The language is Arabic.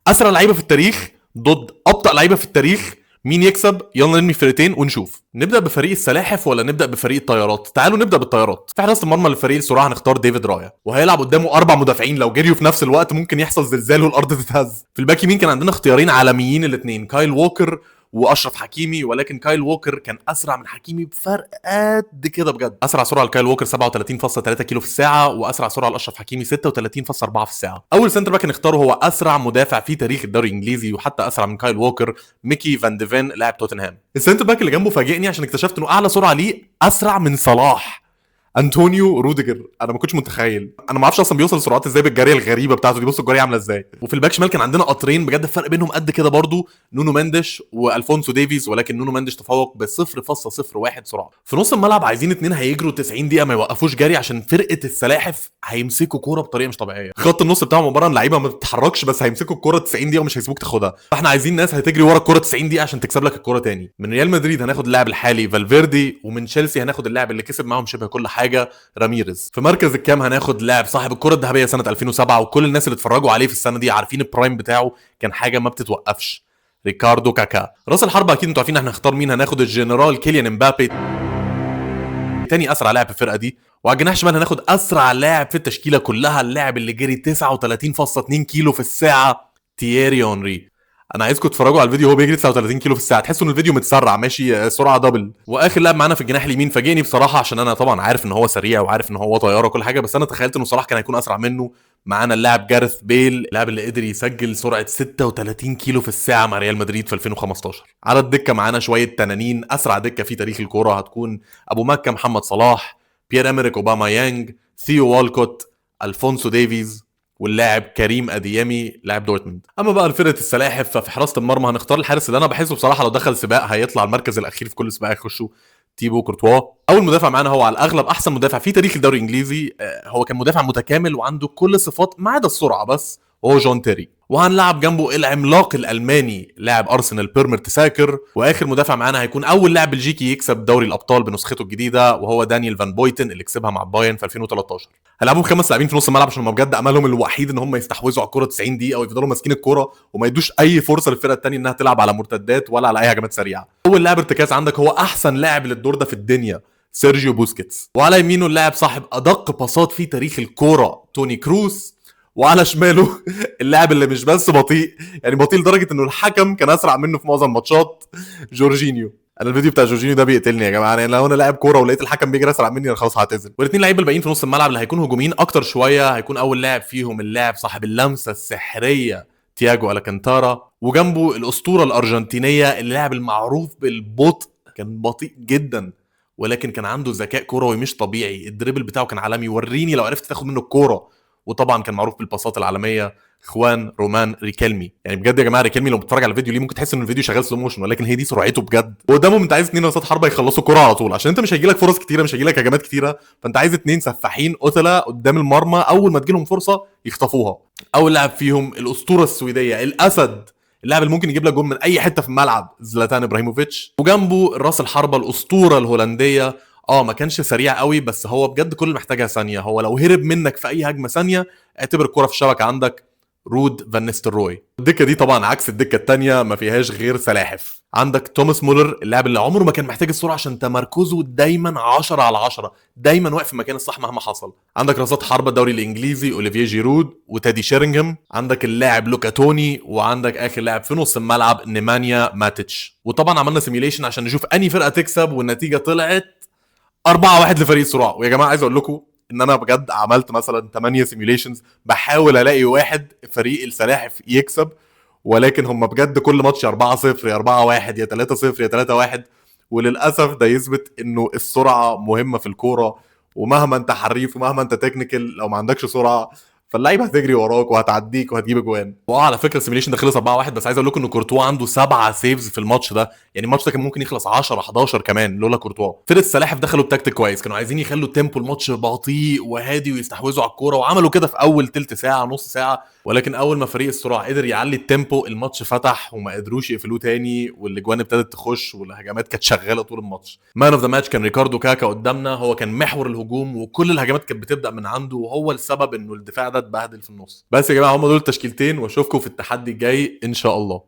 اسرع لعيبه في التاريخ ضد ابطا لعيبه في التاريخ، مين يكسب؟ يلا نرمي فرقتين ونشوف. نبدا بفريق السلاحف ولا نبدا بفريق الطيارات؟ تعالوا نبدا بالطيارات. في حراسه المرمى للفريق السرعه هنختار ديفيد رايا، وهيلعب قدامه 4 مدافعين لو جريوا في نفس الوقت ممكن يحصل زلزال والارض تتهز. في الباك يمين كان عندنا اختيارين عالميين الاثنين، كايل ووكر واشرف حكيمي، ولكن كايل ووكر كان اسرع من حكيمي بفرق قد كده بجد. اسرع سرعه لكايل ووكر 37.3 كيلو في الساعه، واسرع سرعه لاشرف حكيمي 36.4 في الساعه. اول سنتر باك نختاره هو اسرع مدافع في تاريخ الدوري الانجليزي وحتى اسرع من كايل ووكر، ميكي فان ديفين لاعب توتنهام. السنتر باك اللي جنبه فاجئني عشان اكتشفت انه اعلى سرعه ليه اسرع من صلاح، انطونيو روديجر. انا ما كنتش متخيل، انا ما اعرفش اصلا بيوصل لسرعات ازاي بالجريه الغريبه بتاعته دي. بصوا الجريه عامله ازاي. وفي الباك شمال كان عندنا قطرين بجد الفرق بينهم قد كده برضو، نونو مندش والفونسو ديفيز، ولكن نونو مندش تفوق ب 0.01 سرعه. في نص الملعب عايزين اتنين هيجروا 90 دقيقه ما يوقفوش جري، عشان فرقه السلاحف هيمسكوا كوره بطريقه مش طبيعيه. خط النص بتاعهم عباره عن لعيبه ما بتتحركش بس هيمسكوا الكوره 90 دقيقه ومش هيسيبوك تاخدها، فاحنا عايزين ناس هتجري ورا الكوره 90 دقيقه عشان تكسب لك الكوره تاني. من ريال مدريد هناخد اللاعب الحالي فالفيردي، ومن تشيلسي هناخد اللاعب اللي كسب معاهم شبه كل حاجه راميريز. في مركز الكام هناخد لاعب صاحب الكره الذهبيه سنه 2007، وكل الناس اللي اتفرجوا عليه في السنه دي عارفين البرايم بتاعه كان حاجه ما بتتوقفش، ريكاردو كاكا. راس الحربه اكيد انتوا عارفين احنا هنختار مين، هناخد الجنرال كيليان امبابي، تاني اسرع لاعب في الفرقه دي. وعلى الجناح شمال هناخد اسرع لاعب في التشكيله كلها، اللاعب اللي جري 39.2 كيلو في الساعه، تييري اونري. انا عايزكم تتفرجوا على الفيديو وهو بيجري 39 كيلو في الساعه، تحسوا ان الفيديو متسرع ماشي سرعه دبل. واخر لاعب معانا في الجناح اليمين فاجئني بصراحه، عشان انا طبعا عارف ان هو سريع وعارف ان هو طياره وكل حاجه، بس انا تخيلت انه صلاح كان هيكون اسرع منه. معانا اللاعب جارث بيل، اللاعب اللي قدر يسجل سرعه 36 كيلو في الساعه مع ريال مدريد في 2015. على الدكه معانا شويه تنانين، اسرع دكه في تاريخ الكوره هتكون ابو مكه محمد صلاح، بيير امريك اوباما يانج، ثيو والكوت، الفونسو ديفيز، واللاعب كريم اديامي لاعب دورتموند. اما بقى فرقه السلاحف ففي حراسه المرمى هنختار الحارس اللي انا بحسه بصراحه لو دخل سباق هيطلع المركز الاخير في كل سباق يخشه، تيبو كورتوا. اول مدافع معانا هو على الاغلب احسن مدافع في تاريخ الدوري الانجليزي، هو كان مدافع متكامل وعنده كل صفات ما عدا السرعه بس، وهو جون تيري. وهنلعب جنبه العملاق الالماني لاعب ارسنال بيرمر تساكر. واخر مدافع معانا هيكون اول لاعب بلجيكي يكسب دوري الابطال بنسخته الجديده، وهو دانيال فان بويتن اللي كسبها مع بايرن في 2013. هلعبهم 5 لاعبين في نص الملعب عشان هم بجد املهم الوحيد ان هم يستحوذوا على الكوره 90 دقيقه ويفضلوا ماسكين الكوره وما يدوش اي فرصه للفرقه الثانيه انها تلعب على مرتدات ولا على اي هجمات سريعه. اول لاعب ارتكاز عندك هو احسن لاعب للدور ده في الدنيا، سيرجيو بوسكيتس. وعلى يمينه اللاعب صاحب ادق باصات في تاريخ الكوره، توني كروس. وعلى شماله اللاعب اللي مش بس بطيء، يعني بطيء لدرجه انه الحكم كان اسرع منه في معظم الماتشات، جورجينيو. انا الفيديو بتاع جورجينيو ده بيقتلني يا جماعه، يعني لو انا لاعب كوره ولقيت الحكم بيجري اسرع مني انا خلاص هعتزل. والاثنين لعيبه الباقيين في نص الملعب اللي هيكونوا هجوميين اكتر شويه، هيكون اول لاعب فيهم اللاعب صاحب اللمسه السحريه تياجو الكانتارا، وجنبه الاسطوره الارجنتينيه اللاعب المعروف بالبطء، كان بطيء جدا ولكن كان عنده ذكاء كروي مش طبيعي، الدريبل بتاعه كان عالمي، وريني لو عرفت تاخد منه الكوره. وطبعا كان معروف بالباصات العالميه، خوان رومان ريكيلمي. يعني بجد يا جماعه ريكيلمي لو بتتفرج على الفيديو ليه ممكن تحس ان الفيديو شغال سلو موشن، ولكن هي دي سرعته بجد. وقدامهم انت عايز اتنين رصاص حربه يخلصوا كوره على طول، عشان انت مش هيجي لك فرص كتيره، مش هيجي لك هجمات كتيره، فانت عايز اتنين سفاحين قتله قدام المرمى اول ما تجيلهم فرصه يخطفوها. اول لاعب فيهم الاسطوره السويديه الاسد، اللاعب اللي ممكن يجيب لك جول من اي حته في الملعب، زلاتان ابراهيموفيتش. وجنبه الراس الحربه الاسطوره الهولنديه، ما كانش سريع قوي بس هو بجد كل اللي محتاجها ثانيه، هو لو هرب منك في اي هجمه ثانيه اعتبر الكره في الشبكه عندك، رود فان نيستلروي. الدكه دي طبعا عكس الدكه الثانيه ما فيهاش غير سلاحف. عندك توماس مولر، اللاعب اللي عمره ما كان محتاج السرعه عشان تمركزه دايما 10 على 10، دايما واقف في المكان الصح مهما حصل. عندك راسات حربه الدوري الانجليزي اوليفيه جيرود وتادي شيرينغهام، عندك اللاعب لوكا توني، وعندك اخر لاعب في نص الملعب نيمانيا ماتيتش. وطبعا عملنا سيميوليشن عشان نشوف انهي فرقه تكسب، والنتيجه طلعت 4-1 لفريق السرعه. ويا جماعه عايز اقول لكم ان انا بجد عملت مثلا 8 سيميوليشنز بحاول الاقي واحد فريق السلاحف يكسب، ولكن هم بجد كل ماتش 4-0 يا 4-1 يا 3-0 يا 3-1. وللاسف ده يثبت انه السرعه مهمه في الكوره، ومهما انت حريف ومهما انت تكنيكال لو ما عندكش سرعه فاللعيبه هتجري وراك وهتعديك وهتجيب اجوان. على فكره السيميليشن ده خلص 4-1، بس عايز اقول لكم ان كورتوا عنده 7 سيفز في الماتش ده، يعني الماتش ده كان ممكن يخلص 10 11 كمان لولا كورتوا. فرقه السلاحف دخلوا بتكتيك كويس، كانوا عايزين يخلوا التيمبو الماتش بطيء وهادي ويستحوذوا على الكوره، وعملوا كده في اول تلت ساعه نص ساعه، ولكن اول ما فريق السرعه قدر يعلي التيمبو الماتش فتح وما قدروش يقفلوه تاني، والاجوان ابتدت تخش والهجمات كانت شغاله طول الماتش. مان اوف ذا ماتش كان ريكاردو كاكا قدامنا، هو كان محور الهجوم وكل الهجمات كانت بتبدا من عنده، وهو السبب انه الدفاع ده اتبهدل في النص. بس يا جماعه هم دول التشكيلتين، واشوفكم في التحدي الجاي ان شاء الله.